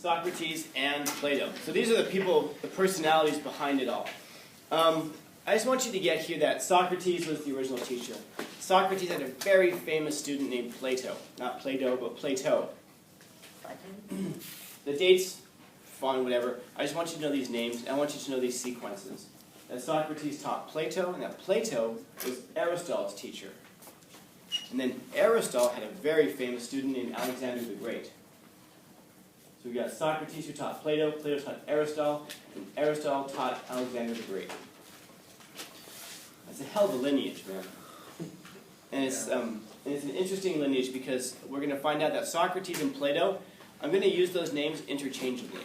Socrates and Plato. So these are the people, the personalities behind it all. I just want you to get here that Socrates was the original teacher. Socrates had a very famous student named Plato. Not Plato, but Plato. The dates, fine, whatever. I just want you to know these names, and I want you to know these sequences. That Socrates taught Plato, and that Plato was Aristotle's teacher. And then Aristotle had a very famous student named Alexander the Great. So we got Socrates who taught Plato, Plato taught Aristotle, and Aristotle taught Alexander the Great. That's a hell of a lineage, man. And it's an interesting lineage because we're going to find out that Socrates and Plato, I'm going to use those names interchangeably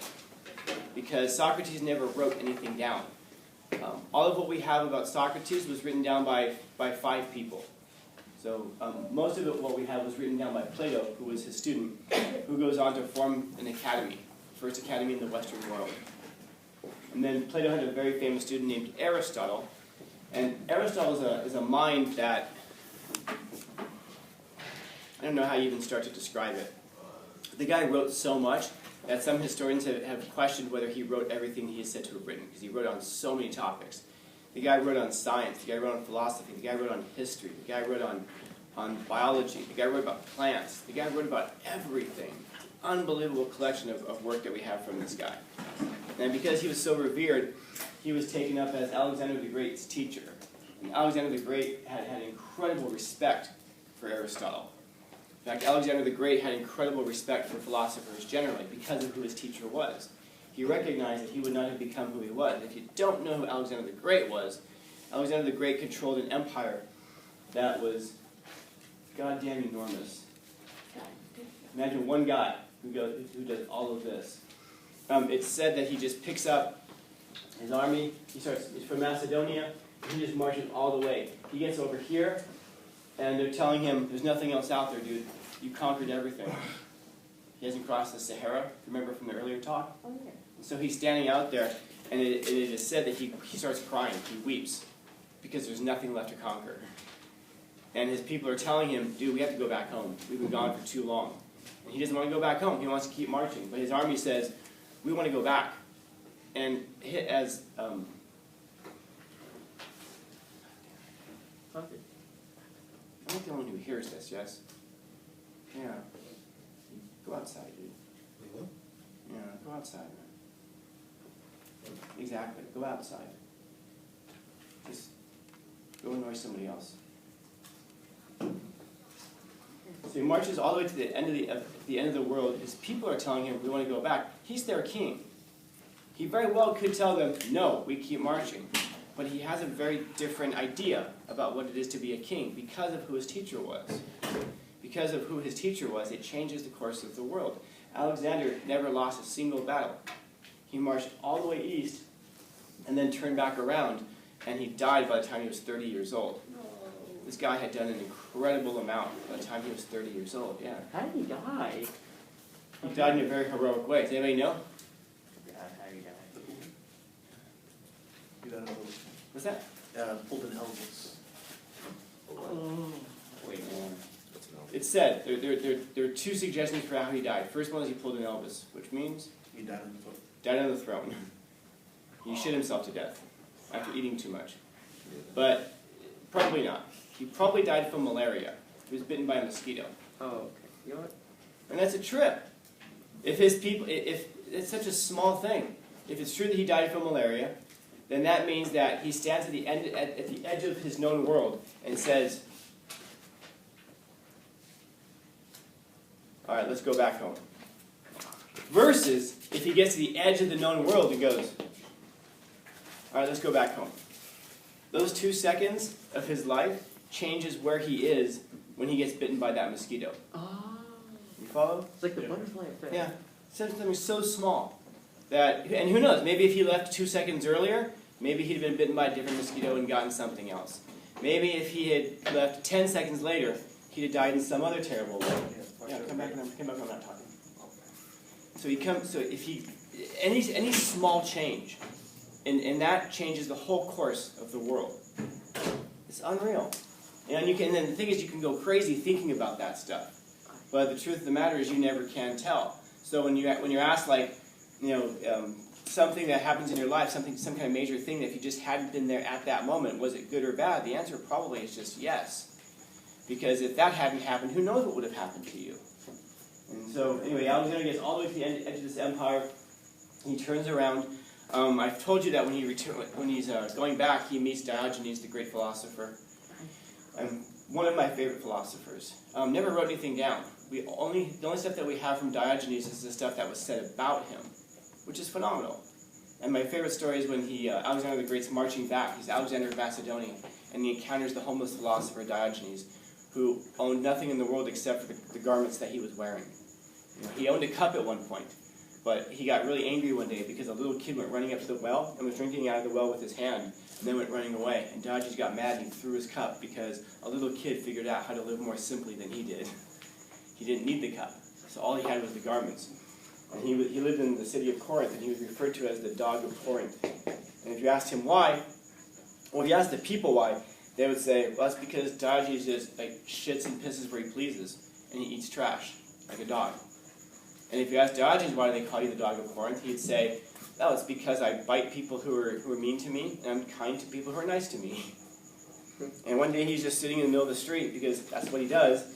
because Socrates never wrote anything down. All of what we have about Socrates was written down by 5 people. So most of it, what we have, was written down by Plato, who was his student, who goes on to form an academy, first academy in the Western world. And then Plato had a very famous student named Aristotle. And Aristotle is a mind that, I don't know how you even start to describe it. The guy wrote so much that some historians have questioned whether he wrote everything he is said to have written, because he wrote on so many topics. The guy wrote on science, the guy wrote on philosophy, the guy wrote on history, the guy wrote on biology, the guy wrote about plants, the guy wrote about everything. Unbelievable collection of work that we have from this guy. And because he was so revered, he was taken up as Alexander the Great's teacher. And Alexander the Great had incredible respect for Aristotle. In fact, Alexander the Great had incredible respect for philosophers generally because of who his teacher was. He recognized that he would not have become who he was. If you don't know who Alexander the Great was, Alexander the Great controlled an empire that was goddamn enormous. Imagine one guy who does all of this. It's said that he just picks up his army, he's from Macedonia, and he just marches all the way. He gets over here, and they're telling him, there's nothing else out there, dude. You conquered everything. He hasn't crossed the Sahara, remember from the earlier talk? Oh, yeah. So he's standing out there, and it is said that he starts crying, he weeps, because there's nothing left to conquer. And his people are telling him, dude, we have to go back home. We've been gone for too long. And he doesn't want to go back home, he wants to keep marching. But his army says, we want to go back. And as I'm not the only one who hears this, yes? Yeah. Go outside, dude. Yeah, go outside, man. Exactly. Go outside. Just go annoy somebody else. So he marches all the way to the end of the world. His people are telling him, we want to go back. He's their king. He very well could tell them, no, we keep marching. But he has a very different idea about what it is to be a king because of who his teacher was. Because of who his teacher was, it changes the course of the world. Alexander never lost a single battle. He marched all the way east and then turned back around, and he died by the time he was 30 years old. This guy had done an incredible amount by the time he was 30 years old, yeah. How did he die? He died in a very heroic way. Does anybody know? How did he die? What's that? Pulled an Elvis. Wait, man. It said, there are 2 suggestions for how he died. First one is he pulled an Elvis, which means He died on the foot. died on the throne. He shit himself to death after eating too much. But probably not. He probably died from malaria. He was bitten by a mosquito. Oh, okay. You know what? And that's a trip. If it's such a small thing, if it's true that he died from malaria, then that means that he stands at the edge of his known world and says, all right, let's go back home. Versus, if he gets to the edge of the known world and goes, all right, let's go back home. Those 2 seconds of his life changes where he is when he gets bitten by that mosquito. Oh. You follow? It's like the butterfly effect. Yeah. Something so small that, and who knows, maybe if he left 2 seconds earlier, maybe he'd been bitten by a different mosquito and gotten something else. Maybe if he had left 10 seconds later, he'd have died in some other terrible way. Yeah, come back when I'm not talking. So any small change, and that changes the whole course of the world. It's unreal. And then the thing is, you can go crazy thinking about that stuff. But the truth of the matter is, you never can tell. So when you're asked, like, something that happens in your life, some kind of major thing, that if you just hadn't been there at that moment, was it good or bad? The answer probably is just yes. Because if that hadn't happened, who knows what would have happened to you? And so, anyway, Alexander gets all the way to the edge of this empire. He turns around. I've told you that when he's going back, he meets Diogenes, the great philosopher. One of my favorite philosophers. Never wrote anything down. The only stuff that we have from Diogenes is the stuff that was said about him, which is phenomenal. And my favorite story is when Alexander the Great's marching back. He's Alexander of Macedonia, and he encounters the homeless philosopher Diogenes, who owned nothing in the world except for the garments that he was wearing. He owned a cup at one point, but he got really angry one day because a little kid went running up to the well and was drinking out of the well with his hand, and then went running away. And Diogenes got mad and he threw his cup because a little kid figured out how to live more simply than he did. He didn't need the cup, so all he had was the garments. And he lived in the city of Corinth, and he was referred to as the dog of Corinth. And if you asked him why, well, if you asked the people why, they would say, well, that's because Diogenes just shits and pisses where he pleases, and he eats trash, like a dog. And if you ask Diogenes why they call you the dog of Corinth, he'd say, oh, it's because I bite people who are mean to me, and I'm kind to people who are nice to me. And one day he's just sitting in the middle of the street, because that's what he does,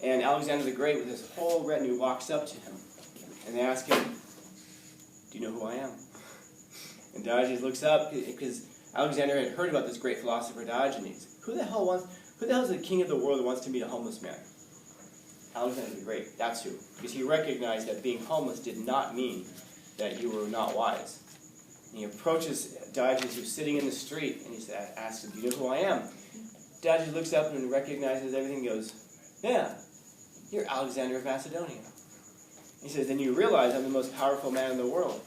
and Alexander the Great with his whole retinue walks up to him. And they ask him, do you know who I am? And Diogenes looks up, because Alexander had heard about this great philosopher Diogenes. Who the hell is the king of the world who wants to meet a homeless man? Alexander the Great, that's who. Because he recognized that being homeless did not mean that you were not wise. And he approaches Diogenes, who's sitting in the street, and he asks him, do you know who I am? Diogenes looks up and recognizes everything and goes, yeah, you're Alexander of Macedonia. He says, then you realize I'm the most powerful man in the world.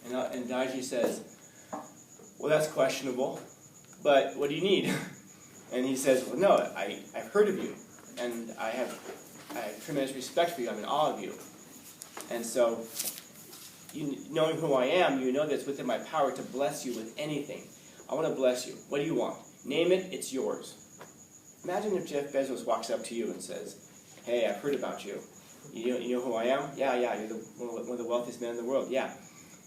And Diogenes says, well, that's questionable, but what do you need? And he says, well, no, I've heard of you, and I have tremendous respect for you. I'm in awe of you. And so, knowing who I am, you know that it's within my power to bless you with anything. I want to bless you. What do you want? Name it, it's yours. Imagine if Jeff Bezos walks up to you and says, hey, I've heard about you. You know who I am? Yeah, you're one of the wealthiest men in the world. Yeah.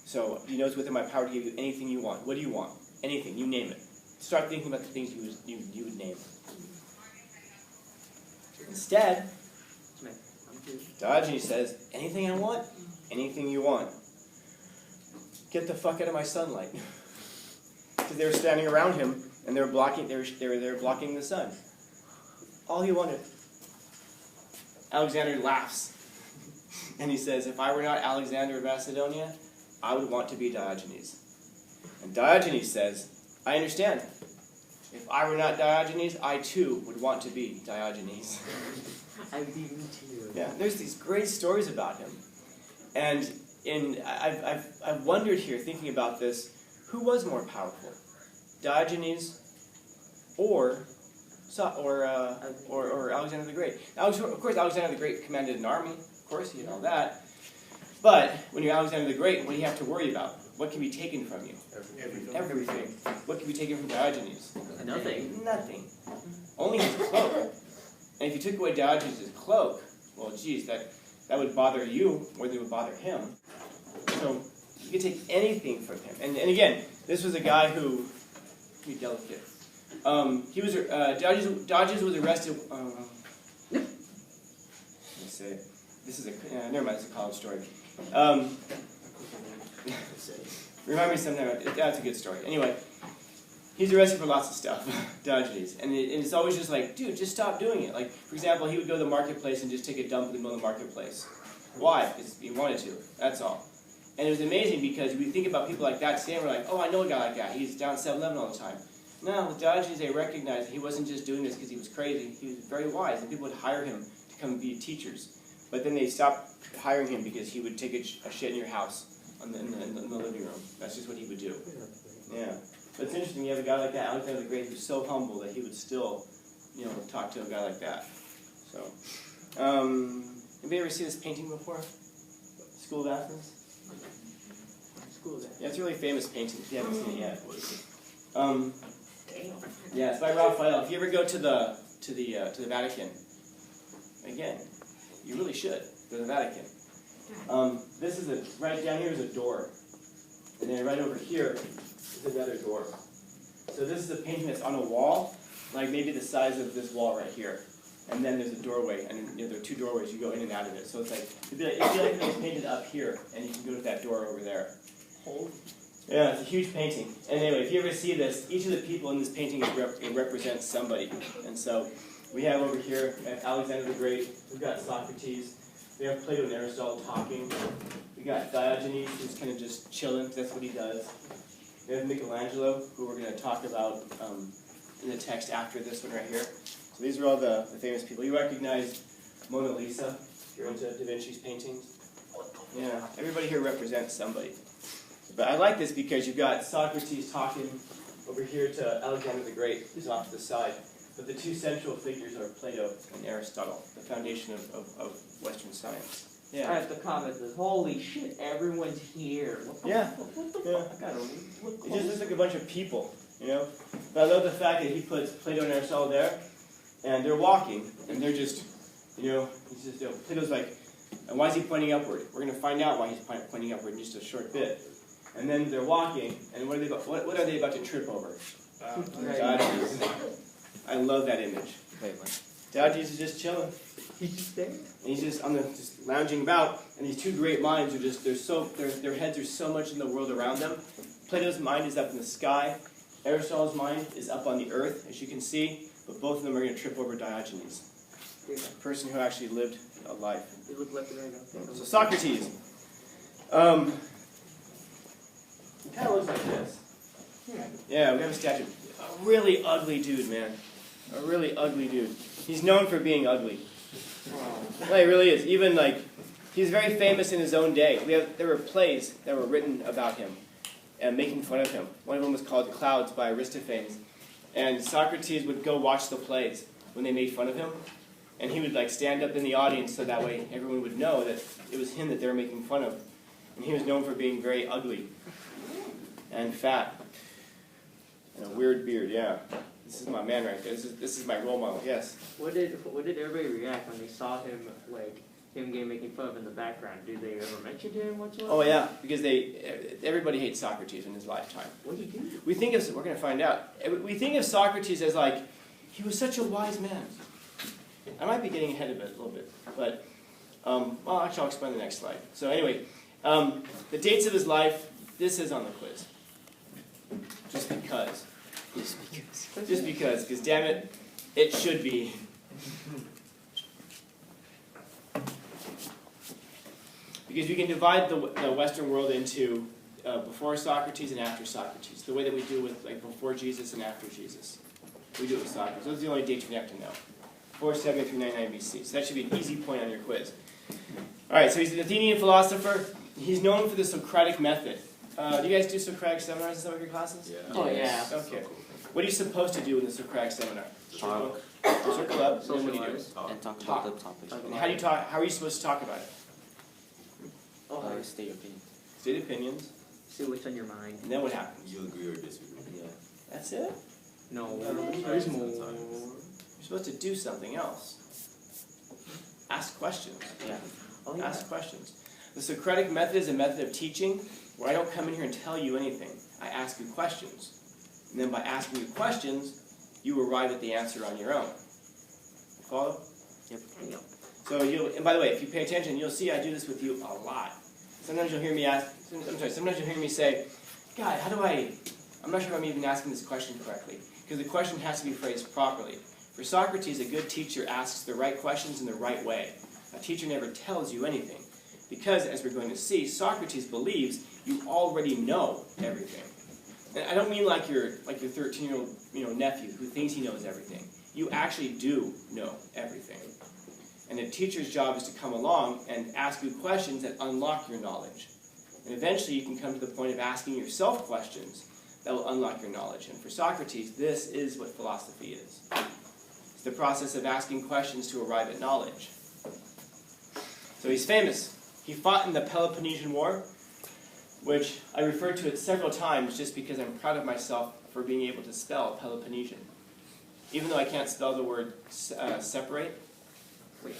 So, you know it's within my power to give you anything you want. What do you want? Anything. You name it. Start thinking about the things you would name. Instead, Diogenes says, anything I want, anything you want. Get the fuck out of my sunlight. Because they were standing around him, and they were blocking the sun. All he wanted. Alexander laughs. And he says, if I were not Alexander of Macedonia, I would want to be Diogenes. And Diogenes says, I understand. If I were not Diogenes, I too would want to be Diogenes. I believe me too. Yeah, there's these great stories about him. And I've wondered here, thinking about this, who was more powerful? Diogenes or Alexander the Great? Now, of course, Alexander the Great commanded an army. Of course, he had all that. But when you're Alexander the Great, what do you have to worry about? What can be taken from you? Everything. What can be taken from Diogenes? Nothing. Nothing. Only his cloak. And if you took away Diogenes' cloak, well, geez, that would bother you more than it would bother him. So you could take anything from him. And again, this was a guy who, be delicate. Diogenes was arrested. Let me say, this is never mind. It's a college story. Remind me sometime. That's a good story. Anyway, he's arrested for lots of stuff, Diogenes, and it's always just like, dude, just stop doing it. Like, for example, he would go to the marketplace and just take a dump in the middle of the marketplace. Why? Because he wanted to. That's all. And it was amazing because we think about people like that today, and we're like, oh, I know a guy like that. He's down 7-Eleven all the time. No, with Diogenes, they recognized that he wasn't just doing this because he was crazy. He was very wise, and people would hire him to come be teachers. But then they stopped hiring him because he would take a shit in your house in the living room. That's just what he would do. Yeah. But it's interesting, you have a guy like that, Alexander the Great, who's so humble that he would still, talk to a guy like that. So, anybody ever see this painting before? School of Athens? School of Athens. Yeah, it's a really famous painting, if you haven't seen it yet. Damn. Yeah, it's by Raphael. If you ever go to the Vatican, again, you really should go to the Vatican. This is right down here is a door. And then right over here is another door. So this is a painting that's on a wall, like maybe the size of this wall right here. And then there's a doorway, and there are two doorways, you go in and out of it. So it's like, it'd be like it was painted up here, and you can go to that door over there. Yeah, it's a huge painting. And anyway, if you ever see this, each of the people in this painting it represents somebody. And so we have over here Alexander the Great, we've got Socrates, we have Plato and Aristotle talking, we got Diogenes who's kind of just chilling, because that's what he does. We have Michelangelo, who we're going to talk about in the text after this one right here. So these are all the famous people. You recognize Mona Lisa, if you're into Da Vinci's paintings? Yeah, everybody here represents somebody. But I like this because you've got Socrates talking over here to Alexander the Great, who's off to the side. But the two central figures are Plato and Aristotle, the foundation of Western science. I Yeah. have to comment this. Holy shit, everyone's here. What the Yeah. fuck? What the Yeah. fuck? I gotta look It close. just looks like a bunch of people, you know? But I love the fact that he puts Plato and Aristotle there, and they're walking, and they're just, he's just, Plato's like, and why is he pointing upward? We're going to find out why he's pointing upward in just a short bit. And then they're walking, and what are they about to trip over? Diogenes. I love that image. Diogenes is just chilling. He's just there. And he's just just lounging about, and these two great minds are just their heads are so much in the world around them. Plato's mind is up in the sky. Aristotle's mind is up on the earth, as you can see, but both of them are going to trip over Diogenes, a person who actually lived a life. You look left and right now. So Socrates, he kind of looks like this. Yeah, we have a statue. A really ugly dude, man. A really ugly dude. He's known for being ugly. Well, he really is. Even he's very famous in his own day. There were plays that were written about him and making fun of him. One of them was called Clouds by Aristophanes. And Socrates would go watch the plays when they made fun of him. And he would stand up in the audience so that way everyone would know that it was him that they were making fun of. And he was known for being very ugly and fat and a weird beard, yeah. This is my man right there. This is my role model, yes. What did everybody react when they saw him getting making fun of in the background? Did they ever mention him whatsoever? Oh yeah, because everybody hates Socrates in his lifetime. What did he do? We're going to find out. We think of Socrates as he was such a wise man. I might be getting ahead of it a little bit, but, well, actually I'll explain the next slide. So anyway, the dates of his life, this is on the quiz. Just because. Just because, damn it, it should be. Because we can divide the Western world into before Socrates and after Socrates, the way that we do with before Jesus and after Jesus. We do it with Socrates. Those are the only dates we have to know. 470 through 99 BC. So that should be an easy point on your quiz. All right, so he's an Athenian philosopher. He's known for the Socratic method. Do you guys do Socratic seminars in some of your classes? Yeah. Oh yeah. Okay. What are you supposed to do in the Socratic seminar? Circle up. And then what do you do? Socialize. And talk Talk. about the topic. And how do you talk? How are you supposed to talk about it? Oh, State your opinion. State opinions. see what's on your mind. And then what happens? You agree or disagree? Yeah. That's it? No, No, there's more. You're supposed to do something else. Ask questions. Yeah. Oh yeah. Ask questions. The Socratic method is a method of teaching where I don't come in here and tell you anything. I ask you questions. And then by asking you questions, you arrive at the answer on your own. You follow? Yep. So and by the way, if you pay attention, you'll see I do this with you a lot. Sometimes you'll hear me sometimes you'll hear me say, God, I'm not sure if I'm even asking this question correctly. Because the question has to be phrased properly. For Socrates, a good teacher asks the right questions in the right way. A teacher never tells you anything. Because, as we're going to see, Socrates believes you already know everything. And I don't mean like your 13-year-old nephew who thinks he knows everything. You actually do know everything. And a teacher's job is to come along and ask you questions that unlock your knowledge. And eventually you can come to the point of asking yourself questions that will unlock your knowledge. And for Socrates, this is what philosophy is. It's the process of asking questions to arrive at knowledge. So he's famous. He fought in the Peloponnesian War, which I referred to it several times just because I'm proud of myself for being able to spell Peloponnesian. Even though I can't spell the word separate. Wait.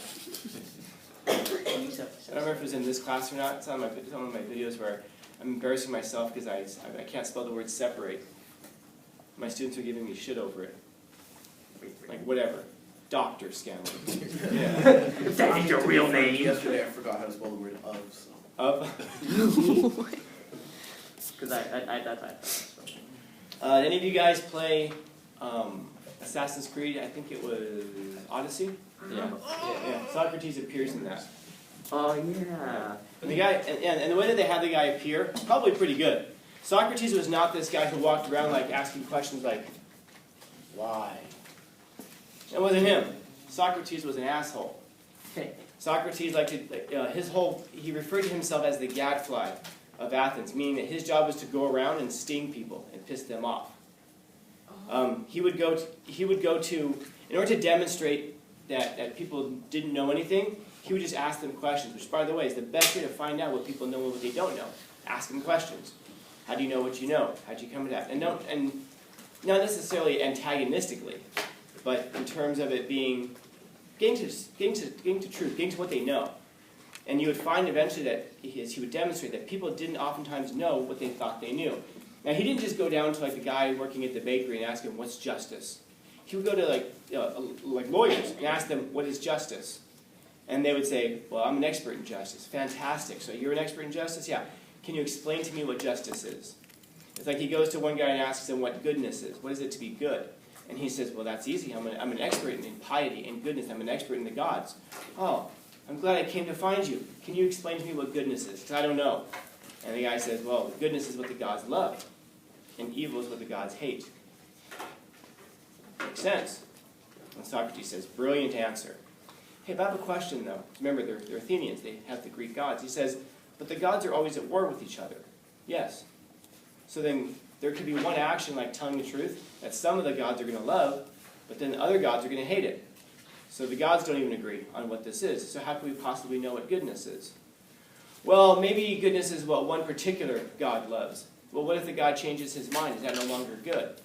I don't remember if it was in this class or not. It's on some of my videos where I'm embarrassing myself because I can't spell the word separate. My students are giving me shit over it. Like, whatever. Dr. Scanlon. Yeah. That is your real name. Yesterday I forgot how to spell the word of, so. Of. Because I Any of you guys play Assassin's Creed? I think it was Odyssey. Yeah. Socrates appears in that. Oh yeah. And the guy, and the way that they had the guy appear, probably pretty good. Socrates was not this guy who walked around like asking questions like, why? It wasn't him. Socrates was an asshole. Socrates he referred to himself as the gadfly of Athens, meaning that his job was to go around and sting people and piss them off. He would go to, in order to demonstrate that people didn't know anything, he would just ask them questions, which, by the way, is the best way to find out what people know and what they don't know. Ask them questions. How do you know what you know? How do you come to that? And not necessarily antagonistically, but in terms of it being getting to truth, getting to what they know. And you would find eventually that he would demonstrate that people didn't oftentimes know what they thought they knew. Now, he didn't just go down to like the guy working at the bakery and ask him, what's justice? He would go to like lawyers and ask them, what is justice? And they would say, well, I'm an expert in justice. Fantastic. So you're an expert in justice? Yeah. Can you explain to me what justice is? It's like he goes to one guy and asks him what goodness is. What is it to be good? And he says, well, that's easy. I'm an expert in piety and goodness. I'm an expert in the gods. Oh, I'm glad I came to find you. Can you explain to me what goodness is? Because I don't know. And the guy says, well, goodness is what the gods love, and evil is what the gods hate. Makes sense. And Socrates says, brilliant answer. Hey, but I have a question, though. Remember, they're Athenians. They have the Greek gods. He says, but the gods are always at war with each other. Yes. So then there could be one action, like telling the truth, that some of the gods are going to love, but then other gods are going to hate it. So the gods don't even agree on what this is. So how can we possibly know what goodness is? Well, maybe goodness is what one particular god loves. Well, what if the god changes his mind? Is that no longer good?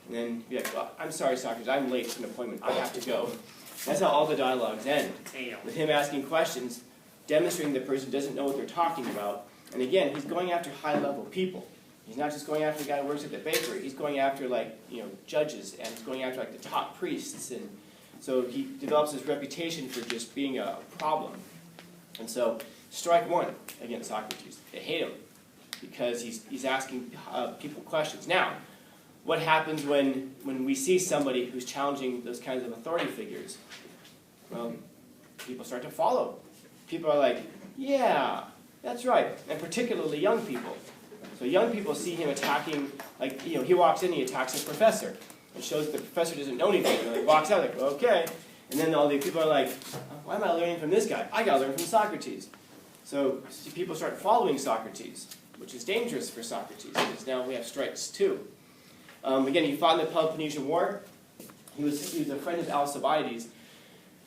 And then be like, well, I'm sorry, Socrates, I'm late to an appointment. I have to go. That's how all the dialogues end. With him asking questions, demonstrating the person doesn't know what they're talking about. And again, he's going after high-level people. He's not just going after the guy who works at the bakery. He's going after, judges, and he's going after, the top priests. And so he develops this reputation for just being a problem. And so, strike one against Socrates. They hate him because he's asking people questions. Now, what happens when we see somebody who's challenging those kinds of authority figures? Well, people start to follow. People are like, yeah, that's right. And particularly young people. So young people see him attacking, he walks in, he attacks his professor. It shows the professor doesn't know anything. And he walks out like, okay. And then all the people are like, why am I learning from this guy? I got to learn from Socrates. So people start following Socrates, which is dangerous for Socrates, because now we have strikes too. Again, he fought in the Peloponnesian War. He was a friend of Alcibiades,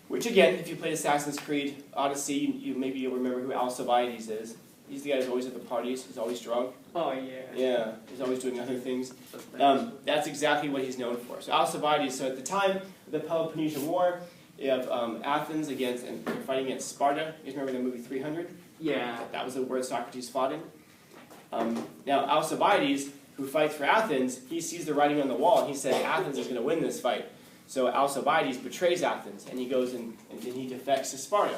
which again, if you played Assassin's Creed Odyssey, maybe you'll remember who Alcibiades is. He's the guy who's always at the parties, he's always drunk. Oh, yeah. Yeah, he's always doing other things. That's exactly what he's known for. So Alcibiades, so at the time of the Peloponnesian War, you have Athens and they're fighting against Sparta. You guys remember the movie 300? Yeah. That was the war Socrates fought in. Now, Alcibiades, who fights for Athens, he sees the writing on the wall, and he says Athens is going to win this fight. So Alcibiades betrays Athens, and he goes and he defects to Sparta.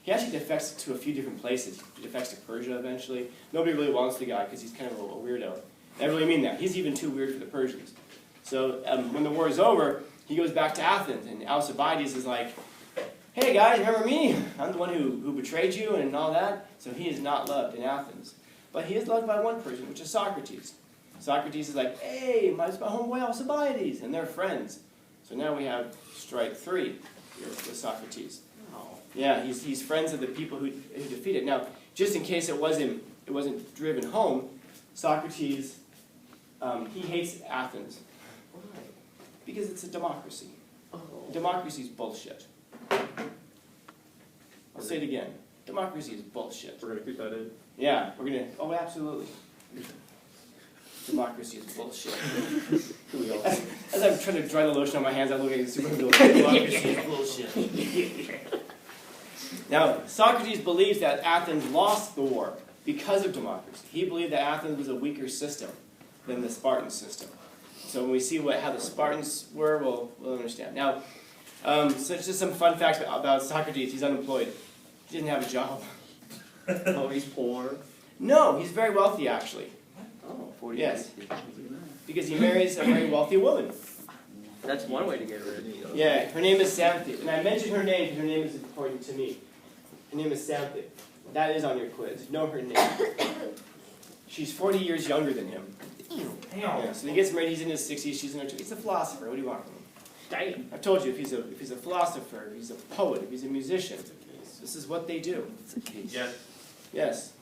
He actually defects to a few different places. He defects to Persia eventually. Nobody really wants the guy because he's kind of a weirdo. I really mean that. He's even too weird for the Persians. So when the war is over, he goes back to Athens, and Alcibiades is like, hey guys, remember me? I'm the one who betrayed you and all that. So he is not loved in Athens. But he is loved by one person, which is Socrates. Socrates is like, hey, my homeboy Alcibiades, and they're friends. So now we have strike three here with Socrates. Yeah, he's friends of the people who defeated. Now, just in case it wasn't driven home, Socrates he hates Athens. Why? Because it's a democracy. Oh. Democracy is bullshit. I'll say it again. Democracy is bullshit. We're going to keep that in. Yeah, we're going to... Oh, absolutely. Democracy is bullshit. As I'm trying to dry the lotion on my hands, I'm looking at the super villain. Democracy is bullshit. Now, Socrates believes that Athens lost the war because of democracy. He believed that Athens was a weaker system than the Spartan system. So when we see how the Spartans were, we'll understand. Now, so just some fun facts about Socrates. He's unemployed. He didn't have a job. Oh, he's poor. No, he's very wealthy, actually. Oh, 40 Yes. years. Because he marries a very wealthy woman. That's one way to get rich. Yeah, her name is Xanthe. And I mentioned her name because her name is important to me. Her name is Xanthe. That is on your quiz. Know her name. She's 40 years younger than him. Yeah, so he gets married, he's in his 60s, she's in her 20s. He's a philosopher. What do you want from him? Damn. I've told you, if he's a philosopher, if he's a poet, if he's a musician, this is what they do. Yes. Yes.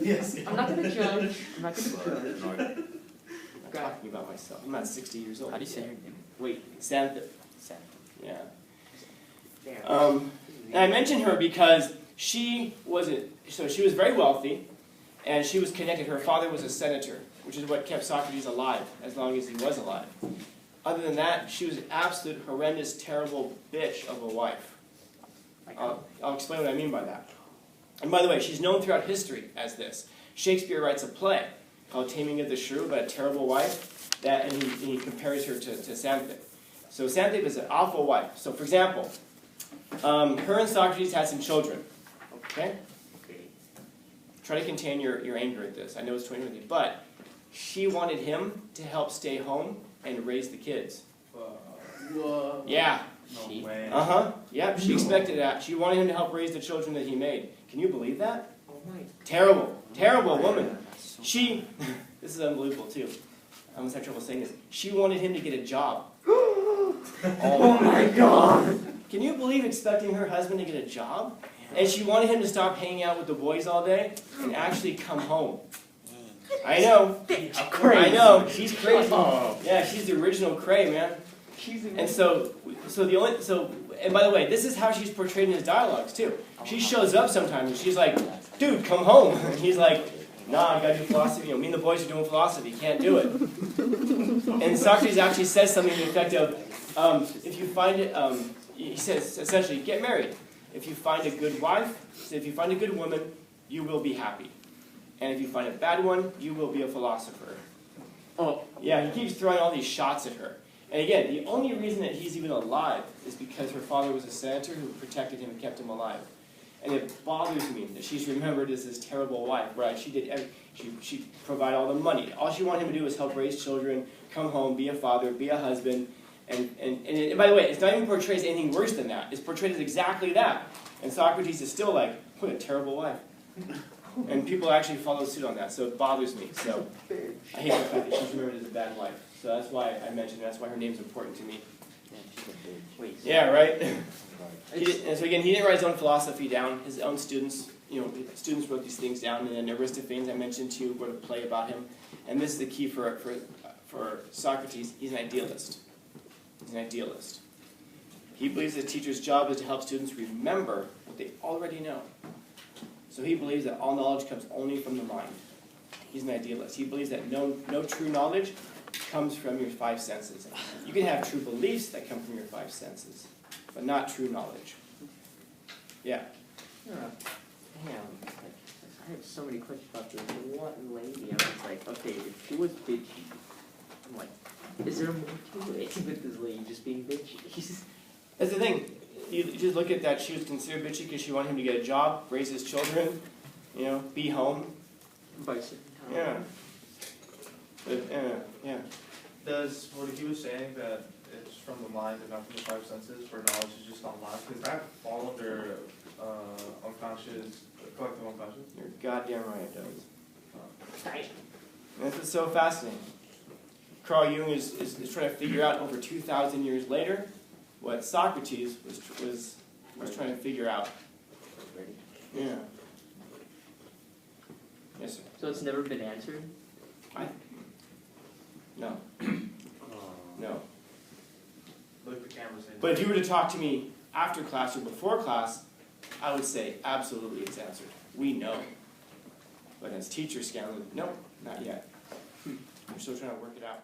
Yes. I'm not gonna judge. I'm not gonna judge. I'm talking about myself. I'm not 60 years old. How do you say her name? Wait. Xanthe. Sam. Yeah. Damn. And I mention her because she was very wealthy, and she was connected. Her father was a senator, which is what kept Socrates alive as long as he was alive. Other than that, she was an absolute horrendous, terrible bitch of a wife. I'll explain what I mean by that. And by the way, she's known throughout history as this. Shakespeare writes a play called Taming of the Shrew about a terrible wife, and he compares her to Xanthe. So Xanthe was an awful wife. So for example, her and Socrates had some children. Okay? Okay. Try to contain your anger at this. I know it's 2020, but she wanted him to help stay home and raise the kids. Whoa. Yeah. She? No way. Uh-huh. Yep, she expected that. She wanted him to help raise the children that he made. Can you believe that? Oh my. Terrible. Terrible woman. She, this is unbelievable too. I almost have trouble saying this. She wanted him to get a job. Oh my God. Can you believe expecting her husband to get a job? And she wanted him to stop hanging out with the boys all day and actually come home. I know. I know. She's crazy. Oh. Yeah, she's the original cray, man. And and by the way, this is how she's portrayed in his dialogues too. She shows up sometimes and she's like, dude, come home. And he's like, nah, I gotta do philosophy. Me and the boys are doing philosophy. Can't do it. And Socrates actually says something to the effect of, if you find it, he says essentially, get married. If you find a good wife, if you find a good woman, you will be happy. And if you find a bad one, you will be a philosopher. Oh. Yeah, he keeps throwing all these shots at her. And again, the only reason that he's even alive is because her father was a senator who protected him and kept him alive. And it bothers me that she's remembered as this terrible wife, right? She provided all the money. All she wanted him to do was help raise children, come home, be a father, be a husband. And by the way, it's not even portrayed as anything worse than that. It's portrayed as exactly that. And Socrates is still like, what a terrible wife. And people actually follow suit on that, so it bothers me. So I hate the fact that she's remembered as a bad wife. So that's why I mentioned it. That's why her name's important to me. Yeah, she's a bitch. Wait. Yeah, right? And so again, he didn't write his own philosophy down. His own students, students wrote these things down. And then Aristophanes, I mentioned to you, wrote a play about him. And this is the key for Socrates. He's an idealist. He's an idealist. He believes the teacher's job is to help students remember what they already know. So he believes that all knowledge comes only from the mind. He's an idealist. He believes that no true knowledge comes from your five senses. You can have true beliefs that come from your five senses, but not true knowledge. Yeah. Damn. Like, I have so many questions about this one lady. I was like, okay, if she was bitchy, I'm like, is there more to it with this lady just being bitchy? That's the thing. You just look at that. She was considered bitchy because she wanted him to get a job, raise his children, be home. By certain time. Yeah. But, yeah. Does what he was saying that it's from the mind and not from the five senses, for knowledge is just unlocked? Does that fall under unconscious, collective unconscious? You're goddamn right it does. Damn. And this is so fascinating. Carl Jung is trying to figure out over 2,000 years later what Socrates was trying to figure out. Yeah. Yes, sir. So it's never been answered? No. No. Like the camera saying. But if you were to talk to me after class or before class, I would say absolutely it's answered. We know. But as teachers, Scanlon, no, not yet. We're still trying to work it out.